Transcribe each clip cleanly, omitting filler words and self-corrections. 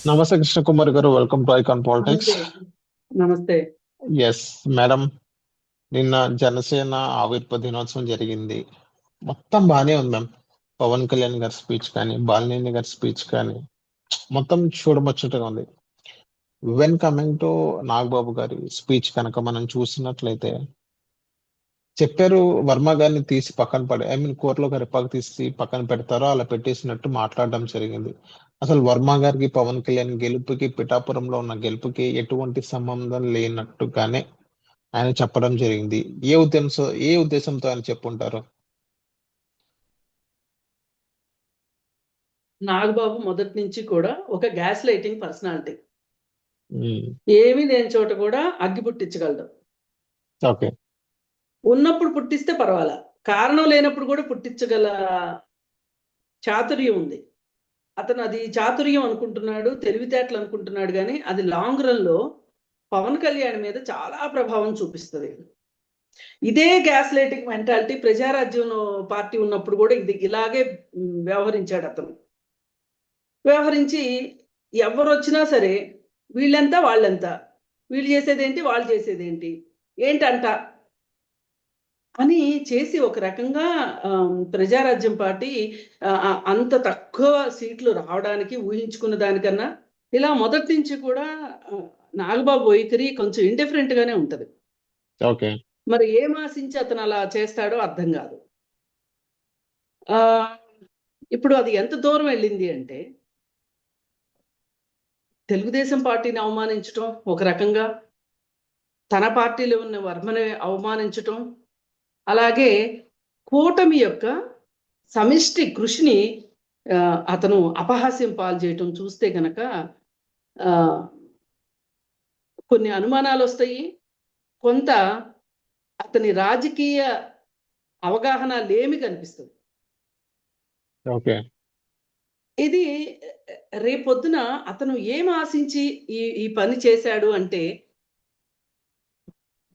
నమస్తే కృష్ణ కుమార్ గారు, welcome to icon politics. నమస్తే. నమస్తే. ఎస్ మేడం, నిన్న జనసేన ఆవిర్భ దినోత్సవం జరిగింది. మొత్తం బాగానే ఉంది మ్యామ్. పవన్ కళ్యాణ్ గారి స్పీచ్ కానీ, బాలినేని గారి స్పీచ్ కానీ మొత్తం చూడముచ్చటగా ఉంది. వెన్ కమింగ్ టు నాగబాబు గారి స్పీచ్ కనుక మనం చూసినట్లయితే చెప్పారు, వర్మ గారిని తీసి పక్కన కూరలో కరిపాకు తీసి పక్కన పెడతారో అలా పెట్టేసినట్టు మాట్లాడడం జరిగింది. అసలు వర్మ గారికి పవన్ కళ్యాణ్ గెలుపుకి, పిఠాపురంలో ఉన్న గెలుపుకి ఎటువంటి సంబంధం లేనట్టుగానే ఆయన చెప్పడం జరిగింది. ఏ ఉద్దేశంతో ఆయన చెప్పుంటారు? నాగబాబు మొదటి నుంచి కూడా ఒక గ్యాస్ లైటింగ్ పర్సనాలిటీ. ఉమ్, ఏమీ లేని చోట కూడా అగ్గి పుట్టించగలడు. ఓకే. ఉన్నప్పుడు పుట్టిస్తే పర్వాలా, కారణం లేనప్పుడు కూడా పుట్టించగల చాతుర్యం ఉంది. అతను అది చాతుర్యం అనుకుంటున్నాడు, తెలివితేటలు అనుకుంటున్నాడు, కానీ అది లాంగ్ రన్ లో పవన్ కళ్యాణ్ మీద చాలా ప్రభావం చూపిస్తుంది. ఇదే gas lighting mentality Praja Rajyam party ఉన్నప్పుడు కూడా ఇలాగే వ్యవహరించాడు అతను. వ్యవహరించి ఎవరు వచ్చినా సరే వీళ్ళెంత వాళ్ళెంత, వీళ్ళు చేసేదేంటి వాళ్ళు చేసేదేంటి ఏంటంట అని చేసి ఒక రకంగా ప్రజారాజ్యం పార్టీ అంత తక్కువ సీట్లు రావడానికి ఊహించుకున్న దానికన్నా ఇలా మొదటి నుంచి కూడా నాగబాబు వైఖరి కొంచెం ఇండిఫరెంట్ గానే ఉంటది. ఓకే. మరి ఏం ఆశించి అతను అలా చేస్తాడో అర్థం కాదు. ఇప్పుడు అది ఎంత దూరం వెళ్ళింది అంటే తెలుగుదేశం పార్టీని అవమానించటం ఒక రకంగా, తన పార్టీలో ఉన్న వర్మని అవమానించటం, అలాగే కూటమి యొక్క సమిష్టి కృషిని అతను అపహాస్యం పాలు చేయటం చూస్తే గనక కొన్ని అనుమానాలు వస్తాయి. కొంత అతని రాజకీయ అవగాహన లేమి కనిపిస్తుంది. ఓకే. ఇది రేపొద్దున అతను ఏం ఆశించి ఈ పని చేశాడు అంటే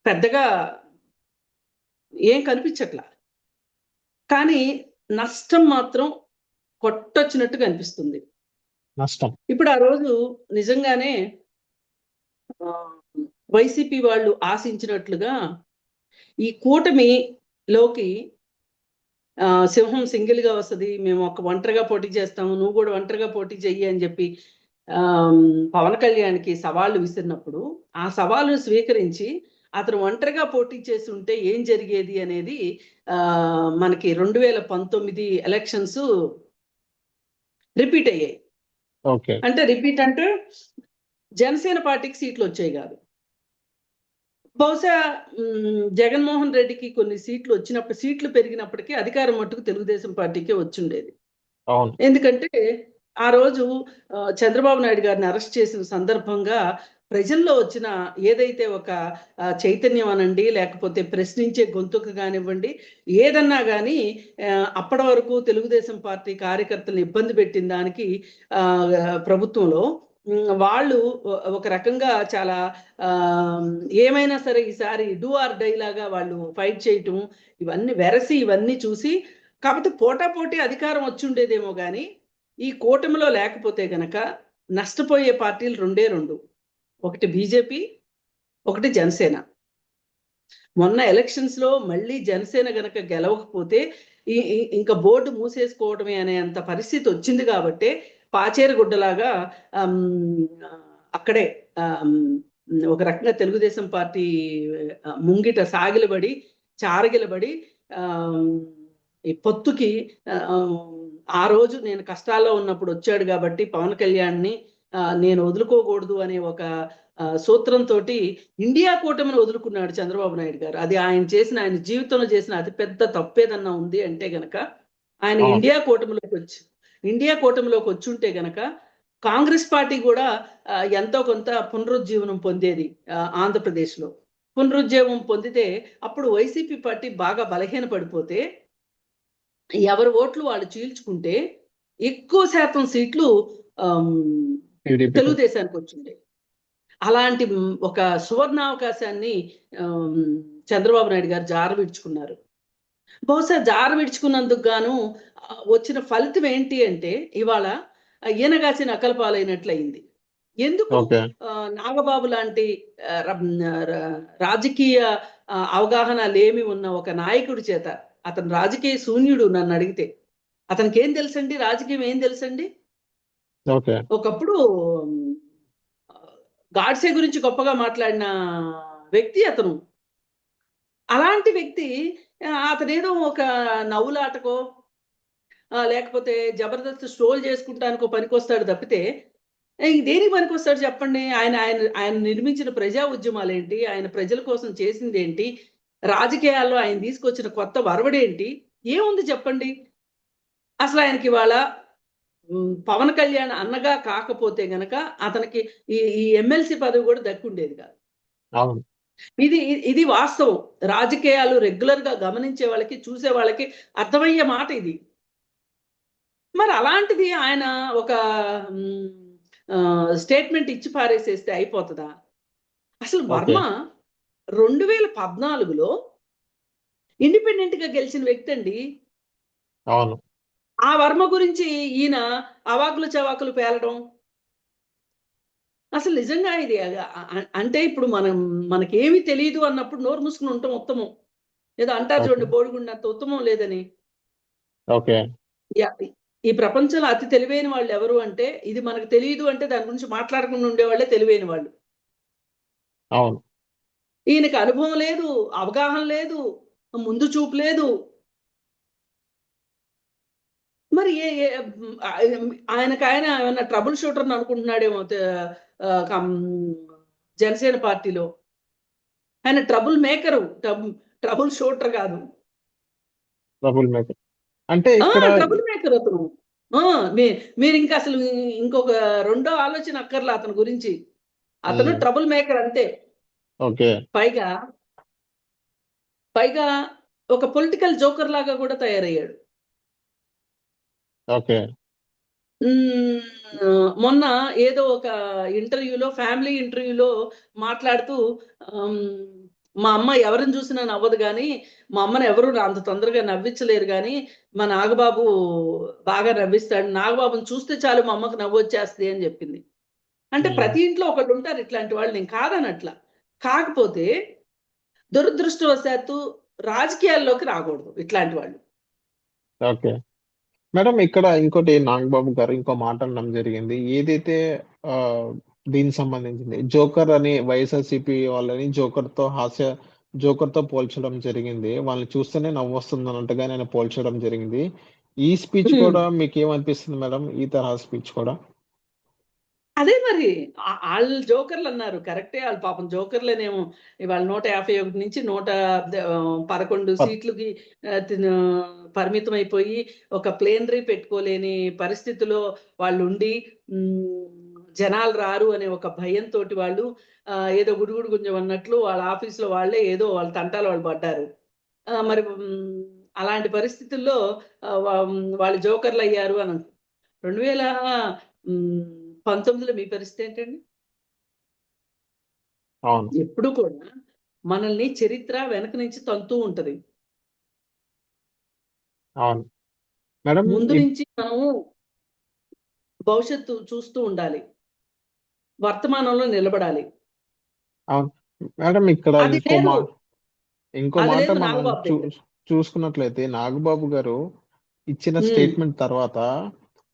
పెద్దగా ఏం కనిపించట్లా, కానీ నష్టం మాత్రం కొట్టొచ్చినట్టు కనిపిస్తుంది. నష్టం ఇప్పుడు ఆ రోజు నిజంగానే వైసీపీ వాళ్ళు ఆశించినట్లుగా ఈ కూటమిలోకి సింహం సింగిల్ గా వస్తుంది, మేము ఒక ఒంటరిగా పోటీ చేస్తాము, నువ్వు కూడా ఒంటరిగా పోటీ చెయ్యి అని చెప్పి పవన్ కళ్యాణ్కి సవాళ్ళు విసిరినప్పుడు ఆ సవాళ్ళను స్వీకరించి అతను ఒంటరిగా పోటీ చేసి ఉంటే ఏం జరిగేది అనేది మనకి 2019 ఎలక్షన్స్ రిపీట్ అయ్యాయి. అంటే రిపీట్ అంటే జనసేన పార్టీకి సీట్లు వచ్చాయి కాదు, బహుశా జగన్మోహన్ రెడ్డికి కొన్ని సీట్లు వచ్చినప్పుడు, సీట్లు పెరిగినప్పటికీ అధికారం మట్టుకు తెలుగుదేశం పార్టీకే వచ్చిండేది. ఎందుకంటే ఆ రోజు చంద్రబాబు నాయుడు గారిని అరెస్ట్ చేసిన సందర్భంగా ప్రజల్లో వచ్చిన ఏదైతే ఒక చైతన్యం అనండి, లేకపోతే ప్రశ్నించే గొంతుకు కానివ్వండి, ఏదన్నా కానీ అప్పటి వరకు తెలుగుదేశం పార్టీ కార్యకర్తలను ఇబ్బంది పెట్టిన దానికి ప్రభుత్వంలో వాళ్ళు ఒక రకంగా చాలా ఏమైనా సరే ఈసారి డూ ఆర్ డై లాగా వాళ్ళు ఫైట్ చేయటం, ఇవన్నీ వెరసి ఇవన్నీ చూసి, కాకపోతే పోటాపోటీ అధికారం వచ్చి ఉండేదేమో కానీ ఈ కూటమిలో లేకపోతే గనక నష్టపోయే పార్టీలు రెండే రెండు, ఒకటి బీజేపీ, ఒకటి జనసేన. మొన్న ఎలక్షన్స్ లో మళ్ళీ జనసేన గనక గెలవకపోతే ఇంకా బోర్డు మూసేసుకోవడమే అనే అంత పరిస్థితి వచ్చింది. కాబట్టి పాచేరగుడ్డలాగా అక్కడే ఒక రకంగా తెలుగుదేశం పార్టీ ముంగిట సాగిలబడి చారగిలబడి ఈ పొత్తుకి ఆ రోజు నేను కష్టాల్లో ఉన్నప్పుడు వచ్చాడు కాబట్టి పవన్ కళ్యాణ్ని నేను వదులుకోకూడదు అనే ఒక సూత్రంతో ఇండియా కూటమిని వదులుకున్నాడు చంద్రబాబు నాయుడు గారు. అది ఆయన జీవితంలో చేసిన అతిపెద్ద తప్పేదన్నా ఉంది అంటే గనక ఆయన ఇండియా కూటమిలోకి వచ్చుంటే గనక కాంగ్రెస్ పార్టీ కూడా ఎంతో కొంత పునరుజ్జీవనం పొందేది. ఆంధ్రప్రదేశ్లో పునరుజ్జీవనం పొందితే అప్పుడు వైసీపీ పార్టీ బాగా బలహీన పడిపోతే ఎవరి ఓట్లు వాళ్ళు చీల్చుకుంటే ఎక్కువ శాతం సీట్లు తెలుగుదేశానికి వచ్చిండే. అలాంటి ఒక సువర్ణావకాశాన్ని చంద్రబాబు నాయుడు గారు జార విడుచుకున్నారు. బహుశా జార విడుచుకున్నందుకు గాను వచ్చిన ఫలితం ఏంటి అంటే ఇవాళ ఈనగాసిన అకల్పాలైనట్లయింది. ఎందుకు ఓకే నాగబాబు లాంటి రాజకీయ అవగాహన లేమి ఉన్న ఒక నాయకుడి చేత, అతను రాజకీయ శూన్యుడు నన్ను అడిగితే, అతనికి ఏం తెలుసండి, రాజకీయం ఏం తెలుసండి? ఓకే ఒకప్పుడు గాడ్సే గురించి గొప్పగా మాట్లాడిన వ్యక్తి అతను. అలాంటి వ్యక్తి అతనేదో ఒక నవ్వులాటకో లేకపోతే జబర్దస్త్ స్ట్రోల్ చేసుకుంటానికో పనికొస్తాడు తప్పితే దేనికి పనికొస్తాడు చెప్పండి? ఆయన ఆయన ఆయన నిర్మించిన ప్రజా ఉద్యమాలు ఏంటి? ఆయన ప్రజల కోసం చేసింది ఏంటి? రాజకీయాల్లో ఆయన తీసుకొచ్చిన కొత్త వరవడేంటి? ఏముంది చెప్పండి? అసలు ఆయనకి ఇవాళ పవన్ కళ్యాణ్ అన్నగా కాకపోతే గనక అతనికి ఈ ఎమ్మెల్సీ పదవి కూడా దక్కుండేది కాదు. అవును ఇది ఇది వాస్తవం. రాజకీయాలు రెగ్యులర్ గా గమనించే వాళ్ళకి, చూసే వాళ్ళకి అర్థమయ్యే మాట ఇది. మరి అలాంటిది ఆయన ఒక స్టేట్మెంట్ ఇచ్చి పారేసేస్తే అయిపోతుందా? అసలు వర్మ 2014లో ఇండిపెండెంట్ గా గెలిచిన వ్యక్తి అండి. అవును ఆ వర్మ గురించి ఈయన అవాకులు చవాకులు పేలడం అసలు నిజంగా ఇది అంటే ఇప్పుడు మనకేమి తెలియదు అన్నప్పుడు నోరు మూసుకుని ఉంటాం ఉత్తమం. ఏదో అంటారు చూడండి, బోడిగుండంత ఉత్తమం లేదని. ఓకే ఈ ప్రపంచంలో అతి తెలివైన వాళ్ళు ఎవరు అంటే, ఇది మనకు తెలియదు అంటే దాని గురించి మాట్లాడకుండా ఉండేవాళ్ళే తెలివైన వాళ్ళు. అవును ఈయనకి అనుభవం లేదు, అవగాహన లేదు, ముందు చూపు లేదు. మరి ఆయనకు ఆయన ఏమన్నా ట్రబుల్ షూటర్ అనుకుంటున్నాడేమో జనసేన పార్టీలో. ఆయన ట్రబుల్ మేకరు, ట్రబుల్ షూటర్ కాదు. ట్రబుల్ మేకర్ అంటే ఇక్కడ ట్రబుల్ మేకర్ అతను. మీరు ఇంకా అసలు ఇంకొక రెండో ఆలోచన అక్కర్లా అతని గురించి. అతను ట్రబుల్ మేకర్ అంతే. ఓకే పైగా పైగా ఒక పొలిటికల్ జోకర్ లాగా కూడా తయారయ్యాడు. ఓకే మొన్న ఏదో ఒక ఇంటర్వ్యూలో, ఫ్యామిలీ ఇంటర్వ్యూలో మాట్లాడుతూ మా అమ్మ ఎవరిని చూసినా నవ్వదు కానీ, మా అమ్మని ఎవరు అంత తొందరగా నవ్వించలేరు కానీ మా నాగబాబు బాగా నవ్విస్తాడు, నాగబాబుని చూస్తే చాలు మా అమ్మకు నవ్వు వచ్చేస్తుంది అని చెప్పింది. అంటే ప్రతి ఇంట్లో ఒకళ్ళు ఉంటారు ఇట్లాంటి వాళ్ళు, నేను కాదనట్లా. కాకపోతే దురదృష్టవశాత్తు రాజకీయాల్లోకి రాకూడదు ఇట్లాంటి వాళ్ళు. ఓకే మేడం, ఇక్కడ ఇంకోటి నాగబాబు గారు ఇంకో మాట అనడం జరిగింది. ఏదైతే దీనికి సంబంధించింది జోకర్ అని వైఎస్ఆర్సీపీ వాళ్ళని జోకర్ తో పోల్చడం జరిగింది. వాళ్ళని చూస్తేనే నవ్వు వస్తుంది అన్నట్టుగా నేను పోల్చడం జరిగింది. ఈ స్పీచ్ కూడా మీకు ఏమనిపిస్తుంది మేడం? ఈ తరహా స్పీచ్ కూడా అదే మరి వాళ్ళు జోకర్లు అన్నారు, కరెక్టే. వాళ్ళు పాపం జోకర్లేనేమో. ఇవాళ 151 నుంచి 111 సీట్లకి పరిమితం అయిపోయి ఒక ప్లేనరీ పెట్టుకోలేని పరిస్థితిలో వాళ్ళు ఉండి, జనాలు రారు అనే ఒక భయంతో వాళ్ళు ఏదో గుడుగుడు గుంజం అన్నట్లు వాళ్ళ ఆఫీసులో వాళ్ళే ఏదో వాళ్ళ తంటాలు వాళ్ళు పడ్డారు. మరి అలాంటి పరిస్థితుల్లో వాళ్ళు జోకర్లు అయ్యారు అని 2019లో మీ పరిస్థితి ఏంటండి? ఎప్పుడు కూడా మనల్ని చరిత్ర వెనక నుంచి తంతూ ఉంటది. అవును మేడం, ముందు నుంచి మనము భవిష్యత్తు చూస్తూ ఉండాలి, వర్తమానంలో నిలబడాలి. అవును మేడం, ఇక్కడ అది ఇంకో మాట మనం నాగబాబు చూసుకున్నట్లయితే నాగబాబు గారు ఇచ్చిన స్టేట్మెంట్ తర్వాత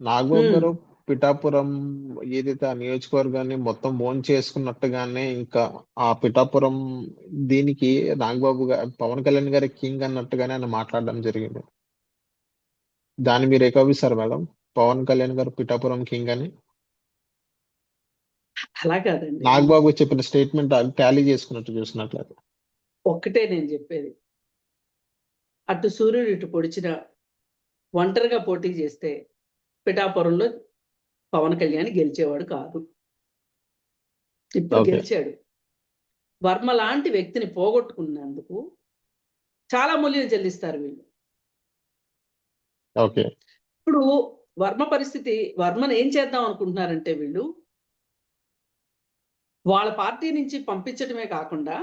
నాగబాబు గారు పిఠాపురం ఏదైతే ఆ నియోజకవర్గాన్ని మొత్తం ఓన్ చేసుకున్నట్టుగానే ఇంకా ఆ పిఠాపురం దీనికి నాగబాబు గారు పవన్ కళ్యాణ్ గారి కింగ్ అన్నట్టుగానే ఆయన మాట్లాడడం జరిగింది. దాన్ని మీరు ఏకీభవిస్తారు మేడం? పవన్ కళ్యాణ్ గారు పిఠాపురం కింగ్ అని అలా కాదండి. నాగబాబు చెప్పిన స్టేట్మెంట్ టాలీ చేసుకున్నట్టు చూసినట్లయితే ఒక్కటే నేను చెప్పేది, అటు సూర్యుడు ఇటు పొడిచిన ఒంటరిగా పోటీ చేస్తే పిఠాపురంలో పవన్ కళ్యాణ్ గెలిచేవాడు కాదు. ఇప్పుడు గెలిచాడు. వర్మ లాంటి వ్యక్తిని పోగొట్టుకున్నందుకు చాలా మూల్యం చెల్లిస్తారు వీళ్ళు. ఇప్పుడు వర్మ పరిస్థితి, వర్మను ఏం చేద్దాం అనుకుంటున్నారంటే వీళ్ళు వాళ్ళ పార్టీ నుంచి పంపించడమే కాకుండా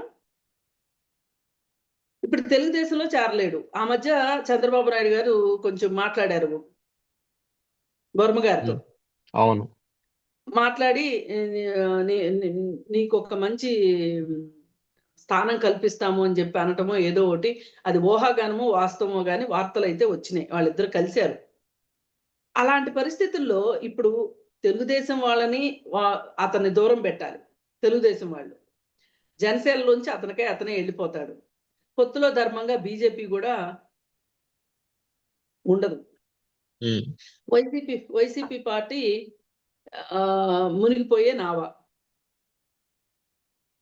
ఇప్పుడు తెలుగుదేశంలో చేరలేడు. ఆ మధ్య చంద్రబాబు నాయుడు గారు కొంచెం మాట్లాడారు వర్మ గారితో. అవును మాట్లాడి నీకు ఒక మంచి స్థానం కల్పిస్తాము అని చెప్పి అనటమో ఏదో ఒకటి, అది ఊహాగానమో వాస్తవమో గాని వార్తలు అయితే వచ్చినాయి. వాళ్ళిద్దరు కలిశారు. అలాంటి పరిస్థితుల్లో ఇప్పుడు తెలుగుదేశం వాళ్ళని అతన్ని దూరం పెట్టాలి. తెలుగుదేశం వాళ్ళు జనసేనలోంచి అతనే వెళ్ళిపోతాడు. పొత్తులో ధర్మంగా బీజేపీ కూడా ఉండదు. వైసీపీ పార్టీ మునిగిపోయే నావ.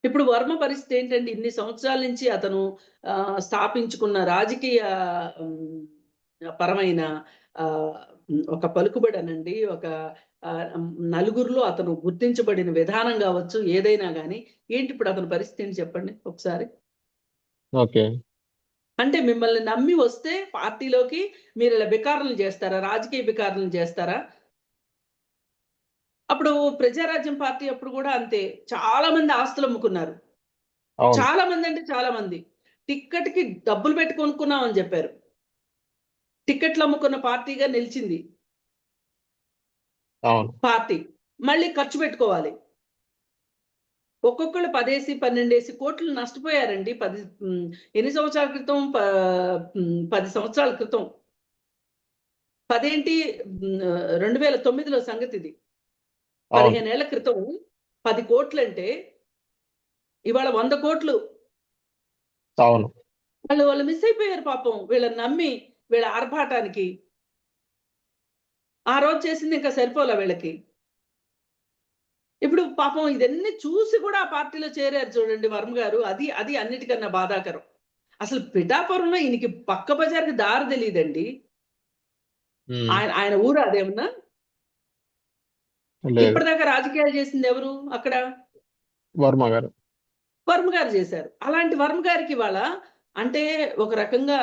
ఇప్పుడు వర్మ పరిస్థితి ఏంటంటే, ఇన్ని సంవత్సరాల నుంచి అతను స్థాపించుకున్న రాజకీయ పరమైన ఒక పలుకుబడి అనండి, ఒక నలుగురిలో అతను గుర్తించబడిన విధానం కావచ్చు, ఏదైనా కానీ ఏంటి ఇప్పుడు అతని పరిస్థితి ఏంటి చెప్పండి ఒకసారి. ఓకే, అంటే మిమ్మల్ని నమ్మి వస్తే పార్టీలోకి మీరు ఇలా బికారులు చేస్తారా, రాజకీయ బికారులు చేస్తారా? అప్పుడు ప్రజారాజ్యం పార్టీ అప్పుడు కూడా అంతే, చాలా మంది ఆస్తులు అమ్ముకున్నారు. చాలా మంది అంటే చాలా మంది టిక్కెట్ కి డబ్బులు పెట్టి కొనుక్కున్నాం అని చెప్పారు. టిక్కెట్లు అమ్ముకున్న పార్టీగా నిలిచింది పార్టీ. మళ్ళీ ఖర్చు పెట్టుకోవాలి. ఒక్కొక్కళ్ళు 10 కోట్లు నష్టపోయారండి. ఎన్ని సంవత్సరాల క్రితం? 10 సంవత్సరాల క్రితం. 2009లో సంగతి ఇది. 15 ఏళ్ల క్రితం 10 కోట్లు అంటే ఇవాళ 100 కోట్లు. వాళ్ళు మిస్ అయిపోయారు పాపం, వీళ్ళని నమ్మి, వీళ్ళ ఆర్భాటానికి. ఆ రోజు చేసింది ఇంకా సరిపోలే వీళ్ళకి. ఇప్పుడు పాపం ఇదన్నీ చూసి కూడా ఆ పార్టీలో చేరారు చూడండి వర్మ గారు. అది అన్నిటికన్నా బాధాకరం. అసలు పిఠాపురంలో ఈయనకి పక్క బజార్కి దారి తెలియదండి. ఆయన ఊరు అదేమన్నా? ఇప్పటిదాకా రాజకీయాలు చేసింది ఎవరు అక్కడ? వర్మ గారు చేశారు. అలాంటి వర్మ గారికి ఇవాళ అంటే ఒక రకంగా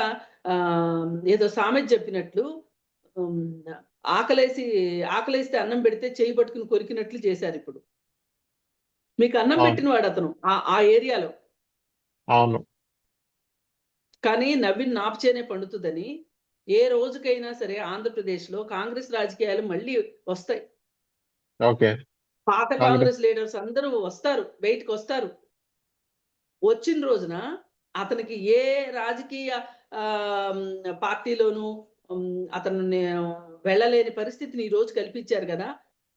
ఏదో సామెత చెప్పినట్లు, ఆకలేస్తే అన్నం పెడితే చేయి పట్టుకుని కొరికినట్లు చేశారు. ఇప్పుడు మీకు అన్నం పెట్టిన వాడు అతను ఆ ఏరియాలో. అవును. కానీ నవీన్ నాప్చేనే పండుతుందని ఏ రోజుకైనా సరే ఆంధ్రప్రదేశ్లో కాంగ్రెస్ రాజకీయాలు మళ్ళీ వస్తాయి. పాత కాంగ్రెస్ లీడర్స్ అందరూ వస్తారు, బయటకు వస్తారు. వచ్చిన రోజున అతనికి ఏ రాజకీయ పార్టీలోనూ అతను వెళ్ళలేని పరిస్థితిని ఈ రోజు కల్పించారు కదా.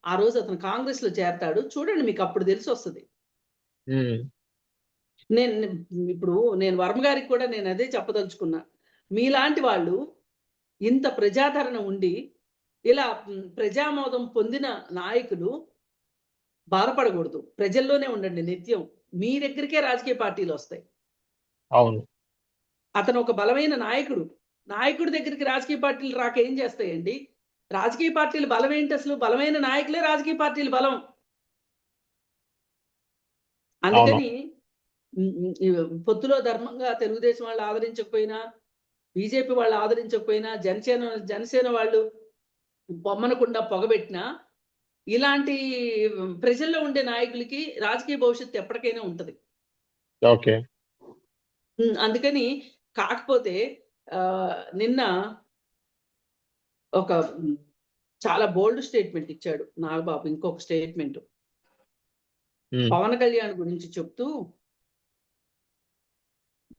ఆ రోజు అతను కాంగ్రెస్ లో చేరతాడు, చూడండి, మీకు అప్పుడు తెలిసి వస్తుంది. నేను వర్మ గారికి కూడా నేను అదే చెప్పదలుచుకున్నా. మీలాంటి వాళ్ళు ఇంత ప్రజాదరణ ఉండి ఇలా ప్రజామోదం పొందిన నాయకులు బాధపడకూడదు. ప్రజల్లోనే ఉండండి నిత్యం. మీ దగ్గరికే రాజకీయ పార్టీలు వస్తాయి. అవును. అతను ఒక బలమైన నాయకుడి దగ్గరికి రాజకీయ పార్టీలు రాక ఏం చేస్తాయండి? రాజకీయ పార్టీలు బలం ఏంటి అసలు? బలమైన నాయకులే రాజకీయ పార్టీలు బలం. అందుకని పొత్తులో ధర్మంగా తెలుగుదేశం వాళ్ళు ఆదరించకపోయినా, బీజేపీ వాళ్ళు ఆదరించకపోయినా, జనసేన వాళ్ళు బొమ్మనకుండా పొగబెట్టినా, ఇలాంటి ప్రజల్లో ఉండే నాయకులకి రాజకీయ భవిష్యత్తు ఎప్పటికైనా ఉంటది. ఓకే. అందుకని కాకపోతే నిన్న ఒక చాలా బోల్డ్ స్టేట్మెంట్ ఇచ్చాడు నాగబాబు. ఇంకొక స్టేట్మెంట్ పవన్ కళ్యాణ్ గురించి చెప్తూ,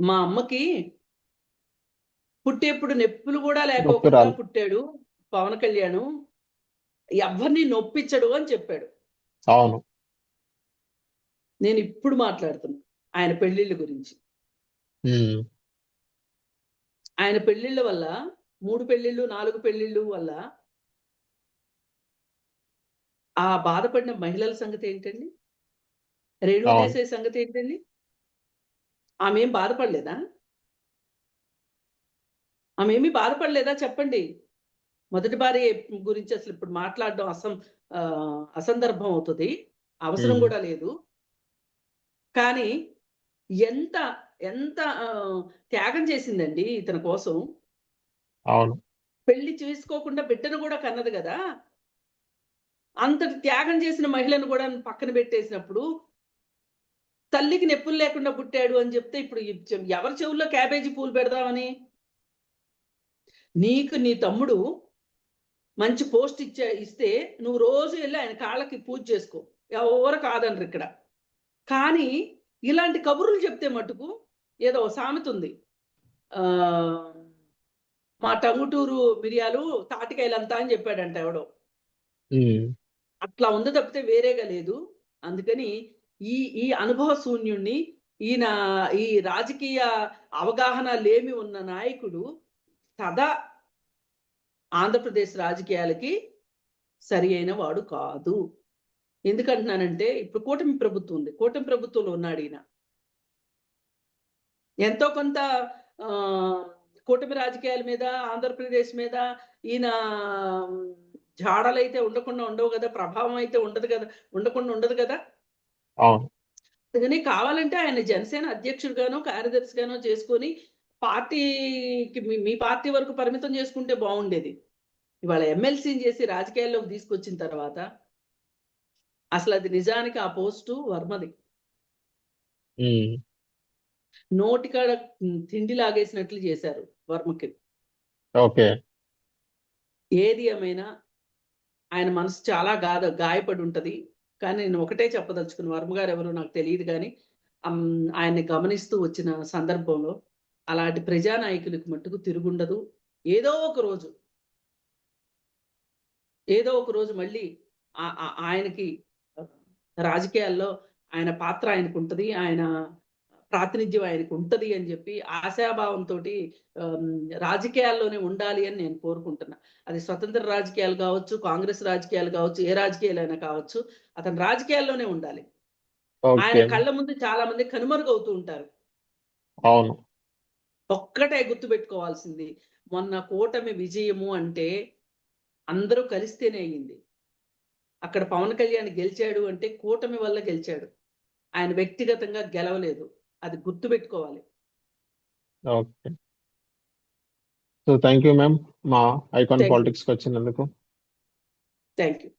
మా అమ్మకి పుట్టేప్పుడు నొప్పులు కూడా లేకోకుండా పుట్టాడు పవన్ కళ్యాణ్, ఎవరిని నొప్పించడు అని చెప్పాడు. అవును. నేను ఇప్పుడు మాట్లాడుతున్నా ఆయన పెళ్లిళ్ళ గురించి. ఆయన పెళ్లిళ్ళ వల్ల 3 పెళ్లిళ్ళు 4 పెళ్లిళ్ళు వల్ల ఆ బాధపడిన మహిళల సంగతి ఏంటండి? రేణుదేశాయ్ సంగతి ఏంటండి? ఆమె ఏం బాధపడలేదా? ఆమె ఏమీ బాధపడలేదా చెప్పండి? మొదటి భార్య గురించి అసలు ఇప్పుడు మాట్లాడడం అసందర్భం అవుతుంది, అవసరం కూడా లేదు. కానీ ఎంత ఎంత త్యాగం చేసిందండి ఇతని కోసం. అవును. పెళ్లి చేసుకోకుండా బిడ్డను కూడా కన్నది కదా. అంతటి త్యాగం చేసిన మహిళను కూడా పక్కన పెట్టేసినప్పుడు తల్లికి నొప్పులు లేకుండా పుట్టాడు అని చెప్తే ఇప్పుడు ఎవరి చెవుల్లో క్యాబేజీ పూలు పెడదామని? నీకు నీ తమ్ముడు మంచి పోస్ట్ ఇస్తే నువ్వు రోజు వెళ్ళి ఆయన కాళ్ళకి పూజ చేసుకో, ఎవరు కాదనరు ఇక్కడ. కానీ ఇలాంటి కబుర్లు చెప్తే మటుకు ఏదో సామెత ఉంది, మా టంగుటూరు మిరియాలు తాటికాయలంతా అని చెప్పాడంట ఎవడో. అట్లా ఉంది తప్పితే వేరేగా లేదు. అందుకని ఈ అనుభవ శూన్యుణ్ణి, ఈయన ఈ రాజకీయ అవగాహన లేమి ఉన్న నాయకుడు సదా ఆంధ్రప్రదేశ్ రాజకీయాలకి సరి అయిన వాడు కాదు. ఎందుకంటున్నానంటే ఇప్పుడు కూటమి ప్రభుత్వం ఉంది, కూటమి ప్రభుత్వంలో ఉన్నాడు ఈయన. ఎంతో కొంత కూటమి రాజకీయాల మీద, ఆంధ్రప్రదేశ్ మీద ఈయన జాడలైతే ఉండకుండా ఉండవు కదా, ప్రభావం అయితే ఉండకుండా ఉండదు కదా. అందుకని కావాలంటే ఆయన జనసేన అధ్యక్షుడిగానో కార్యదర్శిగానో చేసుకొని పార్టీకి మీ పార్టీ వరకు పరిమితం చేసుకుంటే బాగుండేది. ఇవాళ ఎమ్మెల్సీని చేసి రాజకీయాల్లోకి తీసుకొచ్చిన తర్వాత అసలు అది నిజానికి ఆ పోస్టు వర్మది. నోటికాడ తిండి లాగేసినట్లు చేశారు వర్మకి. ఓకే. ఏది ఏమైనా ఆయన మనసు చాలా గాయపడి ఉంటది. కానీ నేను ఒకటే చెప్పదలుచుకున్న, వర్మ గారు ఎవరు నాకు తెలియదు, కానీ ఆయన్ని గమనిస్తూ వచ్చిన సందర్భంలో అలాంటి ప్రజానాయకులకు మట్టుకు తిరుగుండదు. ఏదో ఒక రోజు మళ్ళీ ఆయనకి రాజకీయాల్లో ఆయన పాత్ర ఆయనకు ఉంటది, ఆయన ప్రాతినిధ్యం ఆయనకు ఉంటది అని చెప్పి ఆశాభావంతో రాజకీయాల్లోనే ఉండాలి అని నేను కోరుకుంటున్నా. అది స్వతంత్ర రాజకీయాలు కావచ్చు, కాంగ్రెస్ రాజకీయాలు కావచ్చు, ఏ రాజకీయాలైనా కావచ్చు, అతను రాజకీయాల్లోనే ఉండాలి. ఆయన కళ్ళ ముందు చాలా మంది కనుమరుగవుతూ ఉంటారు. అవును. ఒక్కటే గుర్తుపెట్టుకోవాల్సింది, మొన్న కూటమి విజయము అంటే అందరూ కలిస్తేనే అయ్యింది. అక్కడ పవన్ కళ్యాణ్ గెలిచాడు అంటే కూటమి వల్ల గెలిచాడు, ఆయన వ్యక్తిగతంగా గెలవలేదు. అది గుర్తుపెట్టుకోవాలి. Okay. So thank you ma'am, మా ఐకాన్ పాలిటిక్స్కి వచ్చినందుకు. Thank you.